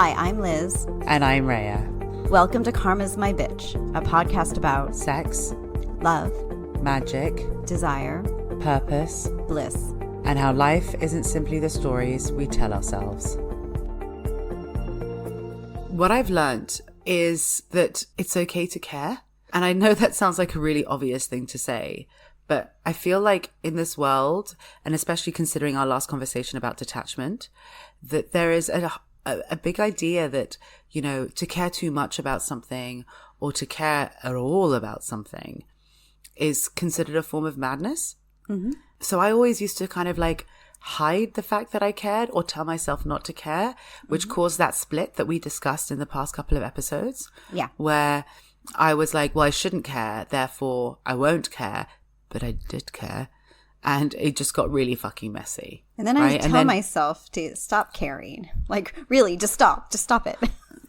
Hi, I'm Liz. And I'm Rhea. Welcome to Karma's My Bitch, a podcast about sex, love, magic, desire, purpose, bliss, and how life isn't simply the stories we tell ourselves. What I've learned is that it's okay to care. And I know that sounds like a really obvious thing to say, but I feel like in this world, and especially considering our last conversation about detachment, that there is a big idea that, you know, to care too much about something or to care at all about something is considered a form of madness. Mm-hmm. So I always used to kind of like hide the fact that I cared or tell myself not to care, which caused that split that we discussed in the past couple of episodes. Yeah. Where I was like, well, I shouldn't care, therefore I won't care, but I did care. And it just got really fucking messy. And then I tell myself to stop caring. Like, really, just stop it.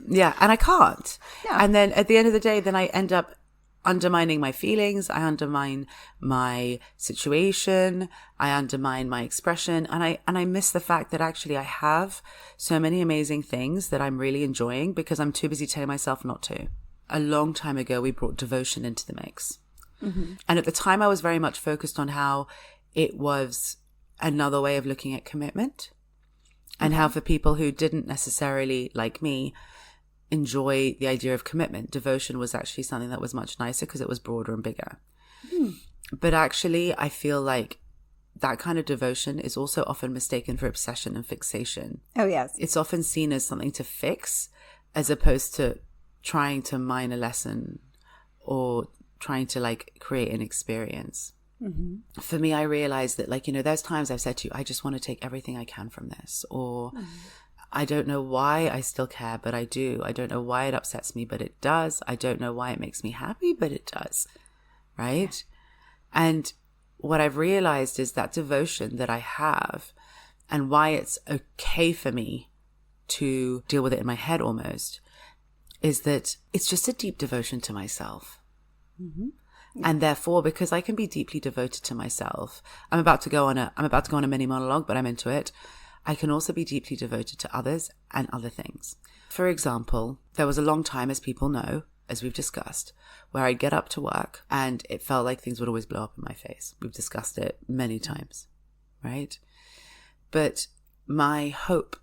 Yeah, and I can't. No. And then at the end of the day, then I end up undermining my feelings. I undermine my situation. I undermine my expression. And I miss the fact that actually I have so many amazing things that I'm really enjoying because I'm too busy telling myself not to. A long time ago, we brought devotion into the mix. Mm-hmm. And at the time, I was very much focused on how it was another way of looking at commitment and how for people who didn't necessarily, like me, enjoy the idea of commitment, devotion was actually something that was much nicer because it was broader and bigger. But actually, I feel like that kind of devotion is also often mistaken for obsession and fixation. Oh, yes. It's often seen as something to fix as opposed to trying to mine a lesson or trying to like create an experience. Mm-hmm. For me, I realized that, like, you know, there's times I've said to you, I just want to take everything I can from this, or I don't know why I still care, but I do. I don't know why it upsets me, but it does. I don't know why it makes me happy, but it does. Right? And what I've realized is that devotion that I have and why it's okay for me to deal with it in my head almost is that it's just a deep devotion to myself. Mm-hmm. And therefore, because I can be deeply devoted to myself, I'm about to go on a mini monologue, but I'm into it. I can also be deeply devoted to others and other things. For example, there was a long time, as people know, as we've discussed, where I'd get up to work and it felt like things would always blow up in my face. We've discussed it many times, right? But my hope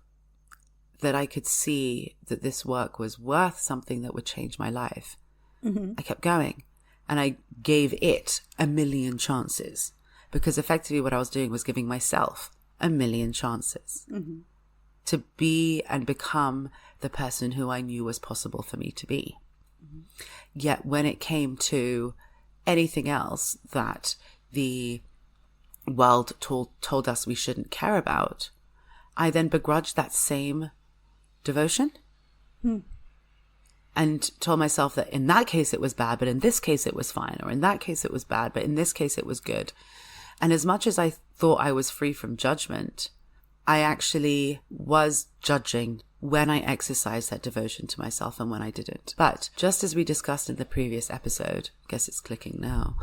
that I could see that this work was worth something that would change my life, I kept going. And I gave it 1,000,000 chances because effectively what I was doing was giving myself 1,000,000 chances to be and become the person who I knew was possible for me to be. Yet when it came to anything else that the world told us we shouldn't care about, I then begrudged that same devotion. And told myself that in that case it was bad, but in this case it was fine. Or in that case it was bad, but in this case it was good. And as much as I thought I was free from judgment, I actually was judging when I exercised that devotion to myself and when I didn't. But just as we discussed in the previous episode, I guess it's clicking now.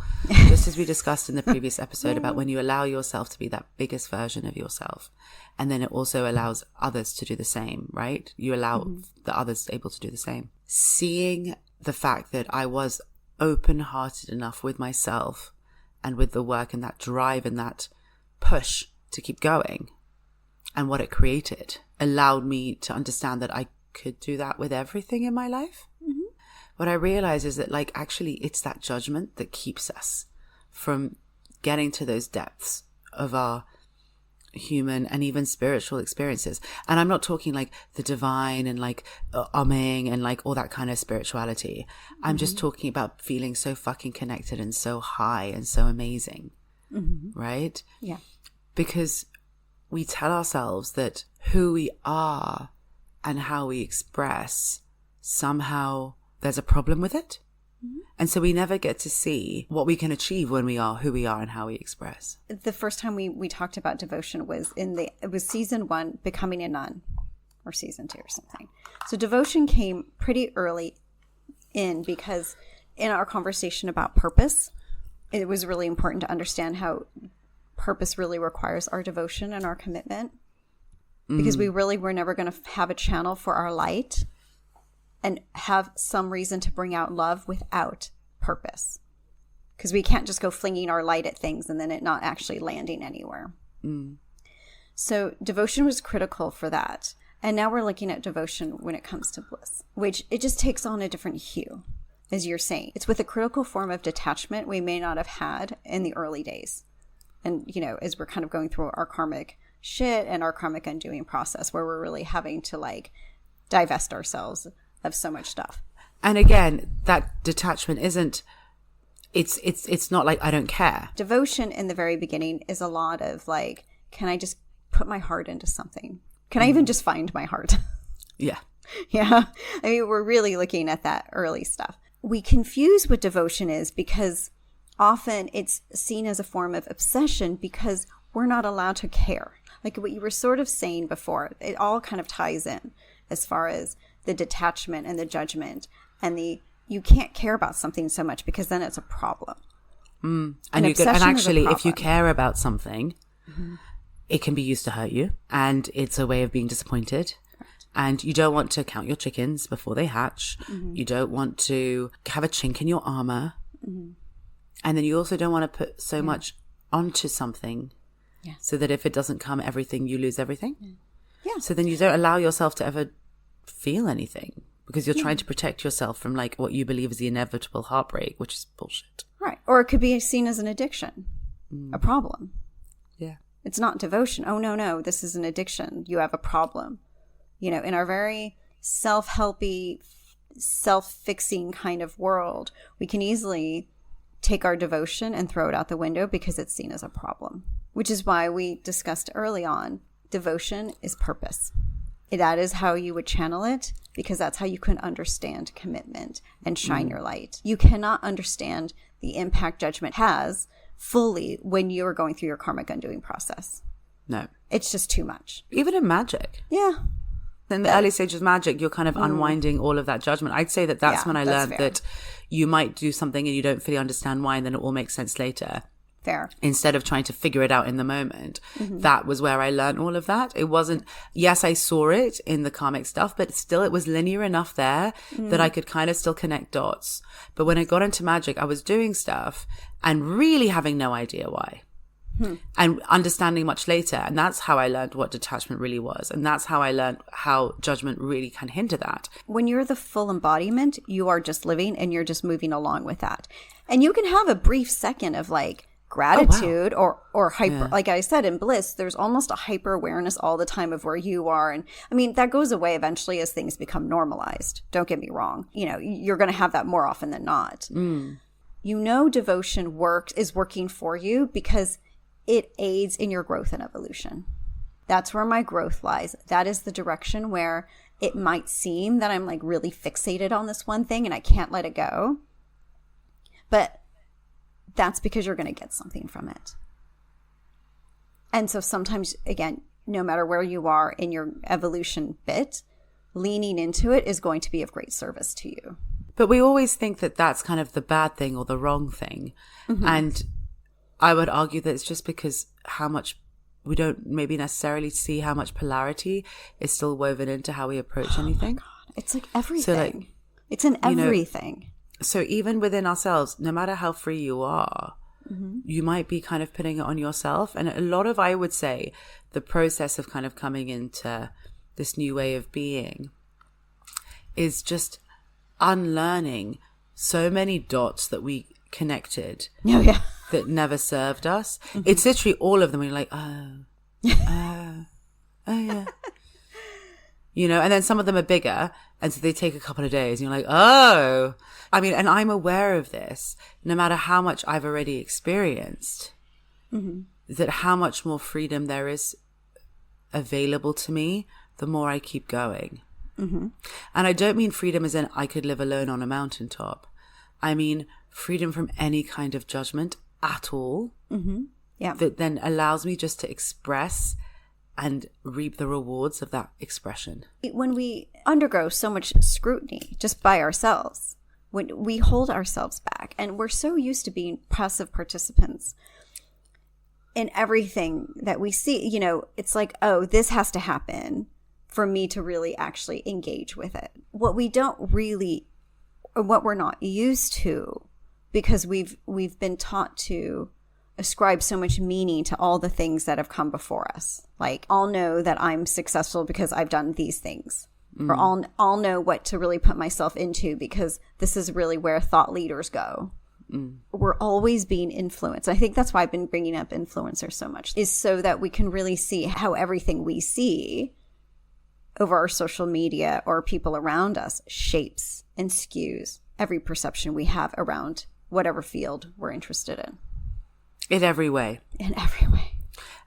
Just as we discussed in the previous episode about when you allow yourself to be that biggest version of yourself, and then it also allows others to do the same, right? You allow the others able to do the same. Seeing the fact that I was open-hearted enough with myself and with the work and that drive and that push to keep going and what it created allowed me to understand that I could do that with everything in my life. What I realize is that, like, actually it's that judgment that keeps us from getting to those depths of our human and even spiritual experiences. And I'm not talking like the divine and like umming and like all that kind of spirituality. I'm just talking about feeling so fucking connected and so high and so amazing. Right? Yeah. Because we tell ourselves that who we are and how we express, somehow there's a problem with it. And so we never get to see what we can achieve when we are who we are and how we express. The first time we talked about devotion was it was season 1, Becoming a Nun, or season 2 or something. So devotion came pretty early in because in our conversation about purpose, it was really important to understand how purpose really requires our devotion and our commitment. because we really were never going to have a channel for our light and have some reason to bring out love without purpose. Because we can't just go flinging our light at things and then it not actually landing anywhere. So devotion was critical for that. And now we're looking at devotion when it comes to bliss, which it just takes on a different hue, as you're saying. It's with a critical form of detachment we may not have had in the early days. And, you know, as we're kind of going through our karmic shit and our karmic undoing process, where we're really having to like divest ourselves of so much stuff. And again, that detachment isn't, it's not like I don't care. Devotion in the very beginning is a lot of like, can I just put my heart into something? Can I even just find my heart? Yeah. Yeah. I mean, we're really looking at that early stuff. We confuse what devotion is because often it's seen as a form of obsession because we're not allowed to care. Like what you were sort of saying before, it all kind of ties in as far as the detachment and the judgment and you can't care about something so much because then it's a problem. And actually, if you care about something, it can be used to hurt you, and it's a way of being disappointed. Right. And you don't want to count your chickens before they hatch. You don't want to have a chink in your armor. And then you also don't want to put so much onto something so that if it doesn't come everything, you lose everything. Yeah. So then you don't allow yourself to ever feel anything because you're trying to protect yourself from like what you believe is the inevitable heartbreak, which is bullshit. Right. Or it could be seen as an addiction, a problem. Yeah. It's not devotion. Oh, no, this is an addiction. You have a problem. You know, in our very self-helpy, self-fixing kind of world, we can easily take our devotion and throw it out the window because it's seen as a problem, which is why we discussed early on, devotion is purpose. That is how you would channel it because that's how you can understand commitment and shine your light. You cannot understand the impact judgment has fully when you're going through your karmic undoing process. No. It's just too much. Even in magic. Yeah. In the early stages of magic, you're kind of unwinding all of that judgment. I'd say that's when I learned that you might do something and you don't fully understand why, and then it all makes sense later. Fair. Instead of trying to figure it out in the moment. That was where I learned all of that. It wasn't, yes, I saw it in the karmic stuff, but still it was linear enough there that I could kind of still connect dots. But when I got into magic, I was doing stuff and really having no idea why. And understanding much later. And that's how I learned what detachment really was. And that's how I learned how judgment really can hinder that. When you're the full embodiment, you are just living and you're just moving along with that. And you can have a brief second of like, gratitude or hyper, like I said, in bliss, there's almost a hyper awareness all the time of where you are. And I mean, that goes away eventually as things become normalized. Don't get me wrong. You know, you're going to have that more often than not. You know, devotion is working for you because it aids in your growth and evolution. That's where my growth lies. That is the direction where it might seem that I'm like really fixated on this one thing and I can't let it go. But that's because you're going to get something from it. And so sometimes, again, no matter where you are in your evolution bit, leaning into it is going to be of great service to you. But we always think that that's kind of the bad thing or the wrong thing. And I would argue that it's just because how much we don't maybe necessarily see how much polarity is still woven into how we approach anything. My God. It's like everything. So like, it's in everything. So even within ourselves, no matter how free you are, you might be kind of putting it on yourself. And a lot of, I would say, the process of kind of coming into this new way of being is just unlearning so many dots that we connected that never served us. It's literally all of them. You're like, oh yeah. You know, and then some of them are bigger, and so they take a couple of days, and you're like, oh. I mean, and I'm aware of this, no matter how much I've already experienced, that how much more freedom there is available to me, the more I keep going. And I don't mean freedom as in I could live alone on a mountaintop. I mean freedom from any kind of judgment at all. That then allows me just to express and reap the rewards of that expression. When we undergo so much scrutiny just by ourselves, when we hold ourselves back and we're so used to being passive participants, in everything that we see, you know, it's like, oh, this has to happen for me to really actually engage with it. What we don't really, or what we're not used to, because we've been taught to ascribe so much meaning to all the things that have come before us. Like, I'll know that I'm successful because I've done these things. Or I'll know what to really put myself into because this is really where thought leaders go. We're always being influenced. I think that's why I've been bringing up influencers so much, is so that we can really see how everything we see over our social media or people around us shapes and skews every perception we have around whatever field we're interested in. In every way. In every way.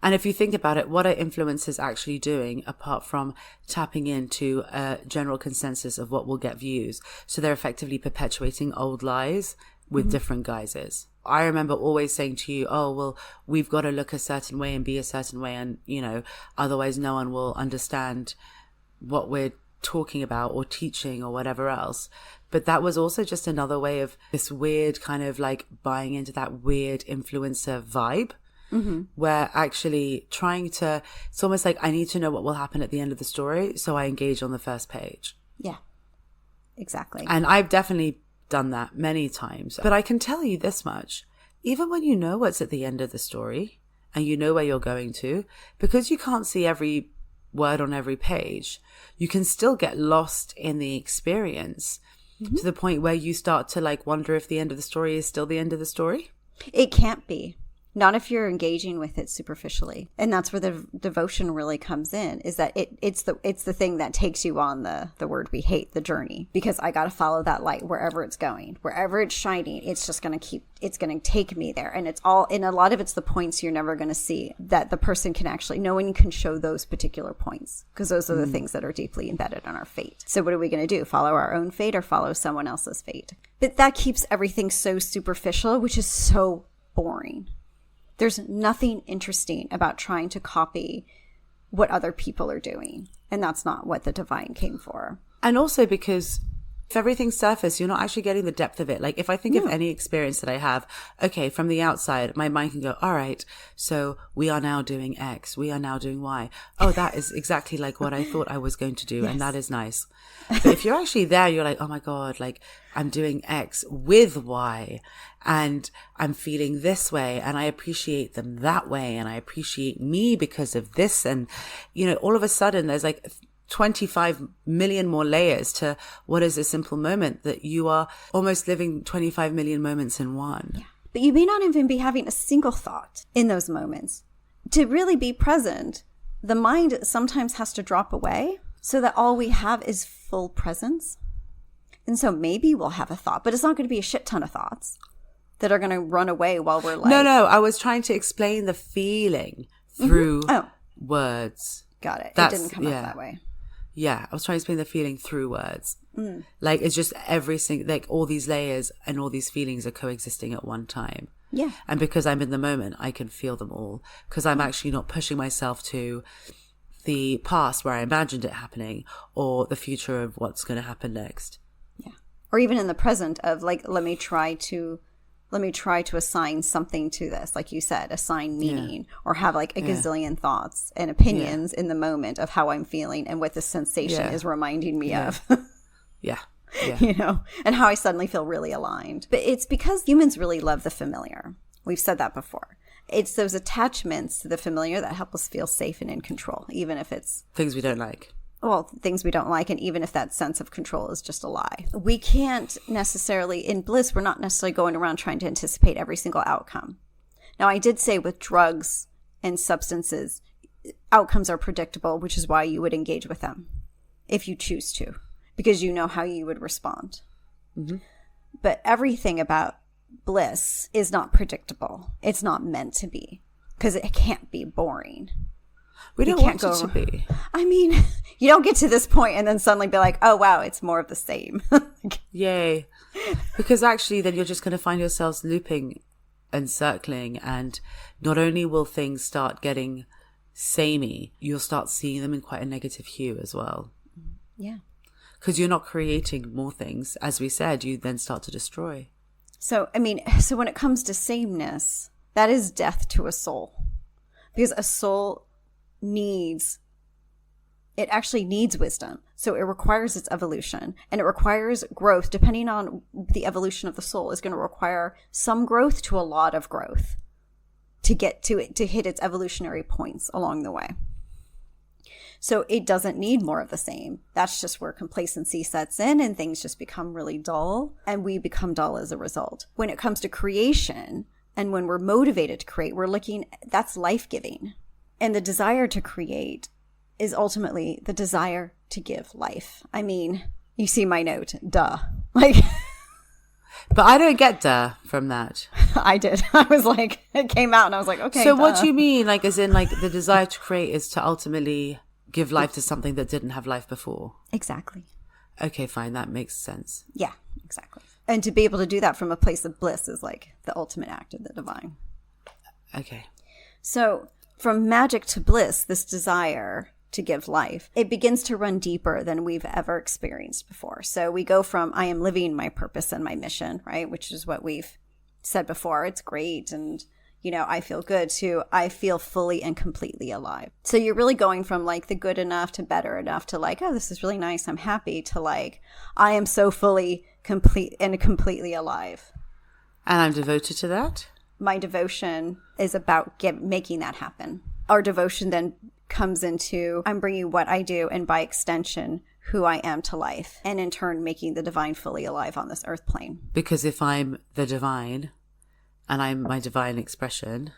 And if you think about it, what are influencers actually doing apart from tapping into a general consensus of what will get views? So they're effectively perpetuating old lies with different guises. I remember always saying to you, oh, well, we've got to look a certain way and be a certain way. And, you know, otherwise no one will understand what we're talking about or teaching or whatever else. But that was also just another way of this weird kind of like buying into that weird influencer vibe. Where actually trying to, it's almost like I need to know what will happen at the end of the story, so I engage on the first page. Yeah, exactly. And I've definitely done that many times. But I can tell you this much, even when you know what's at the end of the story and you know where you're going to, because you can't see every word on every page, you can still get lost in the experience to the point where you start to like wonder if the end of the story is still the end of the story. It can't be. Not if you're engaging with it superficially. And that's where the devotion really comes in, is that it's the thing that takes you on the word we hate, the journey. Because I got to follow that light wherever it's going. Wherever it's shining, it's just going to take me there. And a lot of it's the points you're never going to see that the person can actually, no one can show those particular points. Because those are the things that are deeply embedded in our fate. So what are we going to do? Follow our own fate or follow someone else's fate? But that keeps everything so superficial, which is so boring. There's nothing interesting about trying to copy what other people are doing. And that's not what the divine came for. And also because if everything's surface, you're not actually getting the depth of it. Like if I think of any experience that I have, okay, from the outside, my mind can go, all right, so we are now doing X, we are now doing Y. Oh, that is exactly like what I thought I was going to do. Yes. And that is nice. But if you're actually there, you're like, oh my God, like I'm doing X with Y and I'm feeling this way and I appreciate them that way and I appreciate me because of this. And, you know, all of a sudden there's like 25 million more layers to what is a simple moment that you are almost living 25 million moments in one. Yeah. But you may not even be having a single thought in those moments. To really be present, the mind sometimes has to drop away so that all we have is full presence. And so maybe we'll have a thought, but it's not going to be a shit ton of thoughts that are going to run away while we're like... No, I was trying to explain the feeling through words. Got it. It didn't come out that way. Yeah, I was trying to explain the feeling through words. Like it's just every single, like all these layers and all these feelings are coexisting at one time. Yeah. And because I'm in the moment, I can feel them all because I'm actually not pushing myself to the past where I imagined it happening or the future of what's going to happen next. Yeah. Or even in the present of like, let me try to assign something to this, like you said, assign meaning, or have like a gazillion thoughts and opinions in the moment of how I'm feeling and what the sensation is reminding me of. Yeah. You know, and how I suddenly feel really aligned. But it's because humans really love the familiar. We've said that before. It's those attachments to the familiar that help us feel safe and in control, even if it's things we don't like. Well, things we don't like, and even if that sense of control is just a lie. We can't necessarily, in bliss, we're not necessarily going around trying to anticipate every single outcome. Now, I did say with drugs and substances, outcomes are predictable, which is why you would engage with them if you choose to, because you know how you would respond. But everything about bliss is not predictable. It's not meant to be, because it can't be boring. We don't want it to be. I mean, you don't get to this point and then suddenly be like, oh, wow, it's more of the same. Yay. Because actually then you're just going to find yourselves looping and circling. And not only will things start getting samey, you'll start seeing them in quite a negative hue as well. Yeah. Because you're not creating more things. As we said, you then start to destroy. So, I mean, so when it comes to sameness, that is death to a soul. because a soul actually needs wisdom. So it requires its evolution, and it requires growth. Depending on the evolution of the soul is going to require some growth to a lot of growth to get to it, to hit its evolutionary points along the way. So it doesn't need more of the same. That's just where complacency sets in and things just become really dull, and we become dull as a result. When it comes to creation and when we're motivated to create, that's life-giving. And the desire to create is ultimately the desire to give life. I mean, you see my note, duh. Like, but I don't get duh from that. I did. I was like, it came out and I was like, okay. So duh. what do you mean? Like, as in, like, the desire to create is to ultimately give life to something that didn't have life before? Exactly. Okay, fine. That makes sense. Yeah, exactly. And to be able to do that from a place of bliss is like the ultimate act of the divine. Okay. So from magic to bliss, this desire to give life, it begins to run deeper than we've ever experienced before. So we go from I am living my purpose and my mission, right? Which is what we've said before. It's great. And, you know, I feel good, to I feel fully and completely alive. So you're really going from like the good enough to better enough to like, oh, this is really nice, I'm happy, to like, I am so fully complete and completely alive. And I'm devoted to that? My devotion is about making that happen. Our devotion then comes into I'm bringing what I do, and by extension who I am, to life, and in turn making the divine fully alive on this earth plane. Because if I'm the divine and I'm my divine expression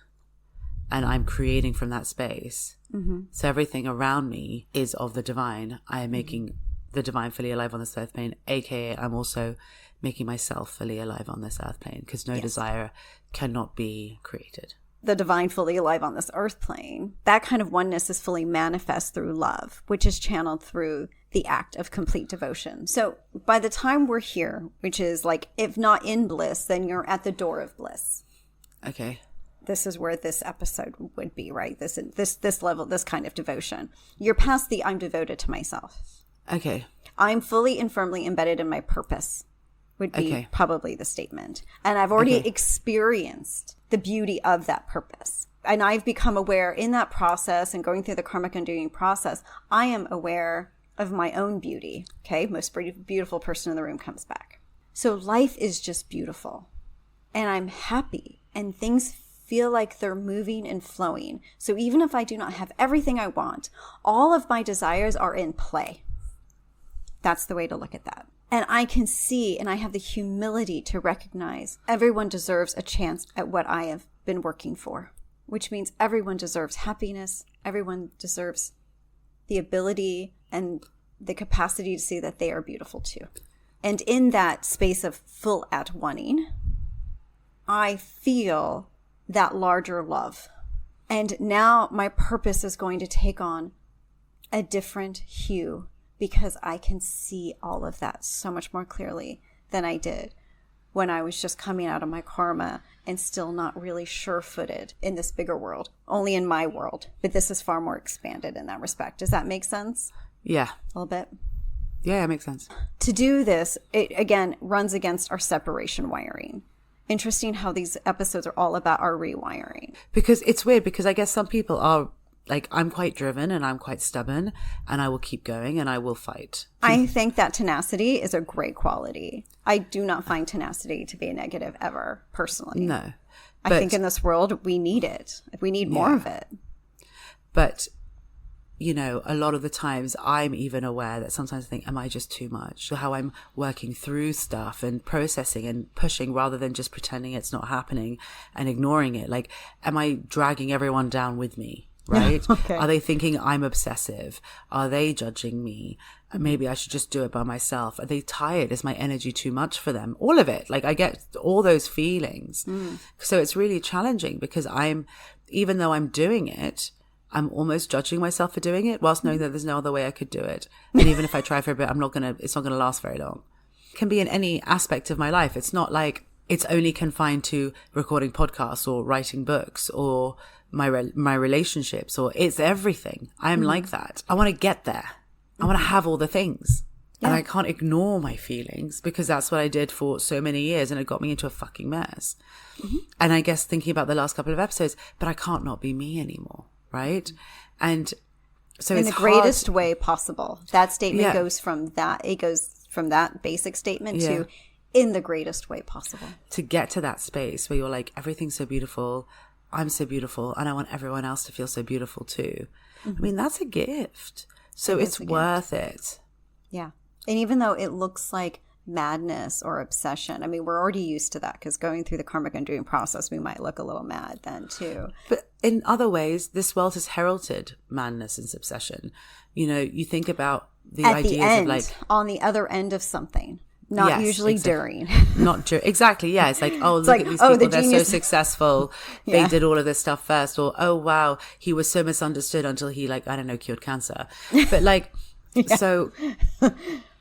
and I'm creating from that space, so everything around me is of the divine, I am making the divine fully alive on this earth plane, aka I'm also making myself fully alive on this earth plane, because no desire cannot be created. The divine fully alive on this earth plane, that kind of oneness is fully manifest through love, which is channeled through the act of complete devotion. So by the time we're here, which is like, if not in bliss, then you're at the door of bliss. Okay. This is where this episode would be, right? This level, this kind of devotion. You're past the I'm devoted to myself. Okay. I'm fully and firmly embedded in my purpose, would be probably the statement. And I've already experienced the beauty of that purpose. And I've become aware in that process and going through the karmic undoing process, I am aware of my own beauty. Okay. Most beautiful person in the room comes back. So life is just beautiful, and I'm happy, and things feel like they're moving and flowing. So even if I do not have everything I want, all of my desires are in play. That's the way to look at that. And I can see, and I have the humility to recognize everyone deserves a chance at what I have been working for, which means everyone deserves happiness. Everyone deserves the ability and the capacity to see that they are beautiful too. And in that space of full at wanting, I feel that larger love. And now my purpose is going to take on a different hue, because I can see all of that so much more clearly than I did when I was just coming out of my karma and still not really sure-footed in this bigger world, only in my world. But this is far more expanded in that respect. Does that make sense? Yeah. A little bit? Yeah, it makes sense. To do this, it again runs against our separation wiring. Interesting how these episodes are all about our rewiring. Because it's weird, because I guess some people are like, I'm quite driven and I'm quite stubborn, and I will keep going and I will fight. I think that tenacity is a great quality. I do not find tenacity to be a negative ever, personally. No. I think in this world, we need it. We need more of it. But, you know, a lot of the times I'm even aware that sometimes I think, am I just too much? So how I'm working through stuff and processing and pushing rather than just pretending it's not happening and ignoring it. Like, am I dragging everyone down with me? Right? Okay. Are they thinking I'm obsessive? Are they judging me? Maybe I should just do it by myself. Are they tired? Is my energy too much for them? All of it. Like, I get all those feelings. So it's really challenging, because even though I'm doing it, I'm almost judging myself for doing it, whilst knowing that there's no other way I could do it. And even if I try for a bit, it's not going to last very long. It can be in any aspect of my life. It's not like it's only confined to recording podcasts or writing books or my relationships, or it's everything. I am like that. I want to get there. I want to have all the things. And I can't ignore my feelings because that's what I did for so many years and it got me into a fucking mess. And I guess thinking about the last couple of episodes, but I can't not be me anymore, right? And so in it's the greatest way possible. That statement Yeah. goes from that basic statement Yeah. to in the greatest way possible. to get to that space where you're like, everything's so beautiful, I'm so beautiful, and I want everyone else to feel so beautiful too. I mean, that's a gift. So it's worth it. Yeah. And even though it looks like madness or obsession, I mean, we're already used to that because going through the karmic undoing process, we might look a little mad then too. But in other ways, this world has heralded madness and obsession. You know, you think about the At ideas the end, of like, on the other end of something, not Yes, usually exactly. during. not during. Exactly. Yeah. It's like, oh, look like, at these oh, people. the They're genius- so successful. Yeah. They did all of this stuff first. Or, oh, wow, he was so misunderstood until he like, I don't know, cured cancer. But like, so.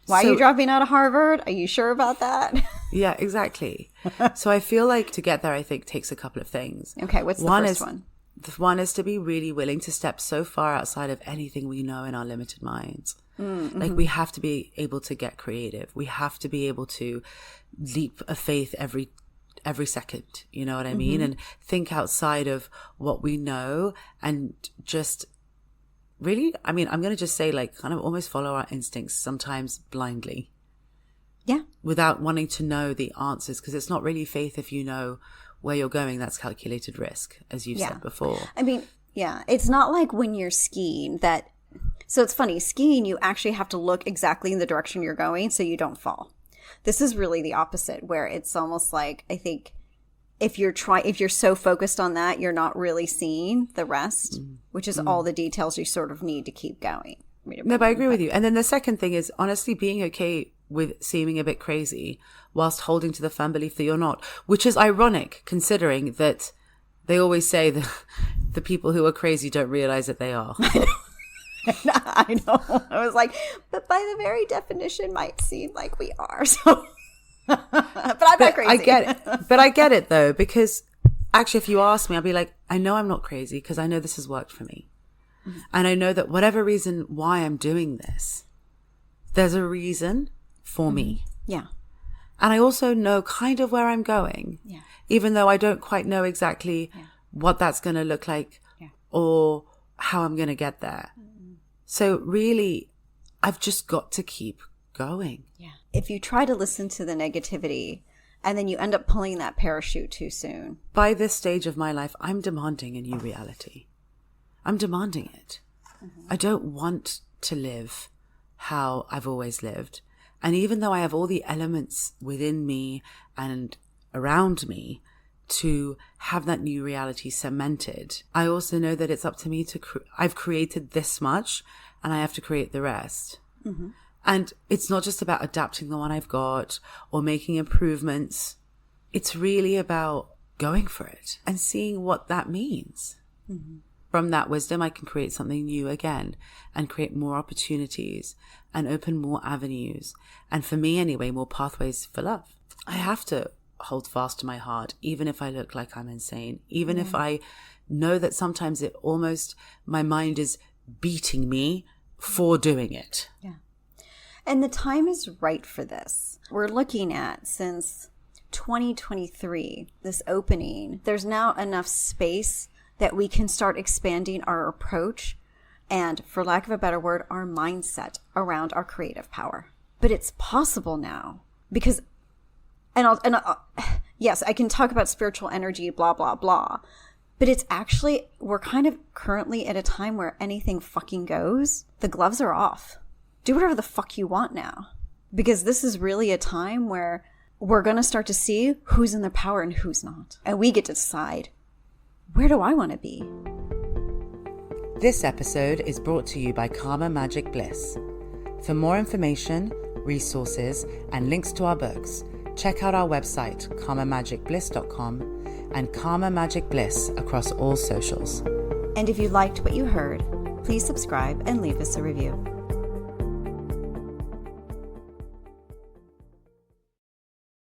Why are you dropping out of Harvard? Are you sure about that? Yeah, exactly. So I feel like to get there, I think takes a couple of things. Okay, what's the first one? The one is to be really willing to step so far outside of anything we know in our limited minds. Like we have to be able to get creative. We have to be able to leap of faith every second. You know what I mean? And think outside of what we know and just really, I mean, I'm going to just say like kind of almost follow our instincts sometimes blindly. Yeah. Without wanting to know the answers, because it's not really faith if you know where you're going. That's calculated risk, as you've said before. I mean, yeah, it's not like when you're skiing that. So it's funny, skiing, you actually have to look exactly in the direction you're going so you don't fall. This is really the opposite, where it's almost like, I think if you're so focused on that, you're not really seeing the rest, which is all the details you sort of need to keep going. No, but I agree with you. And then the second thing is honestly being okay with seeming a bit crazy whilst holding to the firm belief that you're not, which is ironic considering that they always say that the people who are crazy don't realize that they are. I know. I was like, but by the very definition might seem like we are. So, but I'm not crazy. I get it. But I get it though, because actually if you ask me, I'll be like, I know I'm not crazy because I know this has worked for me. And I know that whatever reason why I'm doing this, there's a reason for me. Yeah. And I also know kind of where I'm going, even though I don't quite know exactly what that's going to look like or how I'm going to get there. So really, I've just got to keep going. Yeah. If you try to listen to the negativity and then you end up pulling that parachute too soon. By this stage of my life, I'm demanding a new reality. I'm demanding it. I don't want to live how I've always lived. And even though I have all the elements within me and around me to have that new reality cemented, I also know that it's up to me to, I've created this much and I have to create the rest. And it's not just about adapting the one I've got or making improvements. It's really about going for it and seeing what that means. From that wisdom, I can create something new again and create more opportunities and open more avenues. And for me anyway, more pathways for love. I have to hold fast to my heart, even if I look like I'm insane, even if I know that sometimes it almost, my mind is beating me for doing it. Yeah. And the time is right for this. We're looking at, since 2023, this opening, there's now enough space that we can start expanding our approach and, for lack of a better word, our mindset around our creative power. But it's possible now because, yes, I can talk about spiritual energy, blah, blah, blah. But it's actually, we're kind of currently at a time where anything fucking goes. The gloves are off. Do whatever the fuck you want now. Because this is really a time where we're going to start to see who's in their power and who's not. And we get to decide, where do I want to be? This episode is brought to you by Karma Magic Bliss. For more information, resources, and links to our books, check out our website, karmamagicbliss.com, and Karma Magic Bliss across all socials. And if you liked what you heard, please subscribe and leave us a review.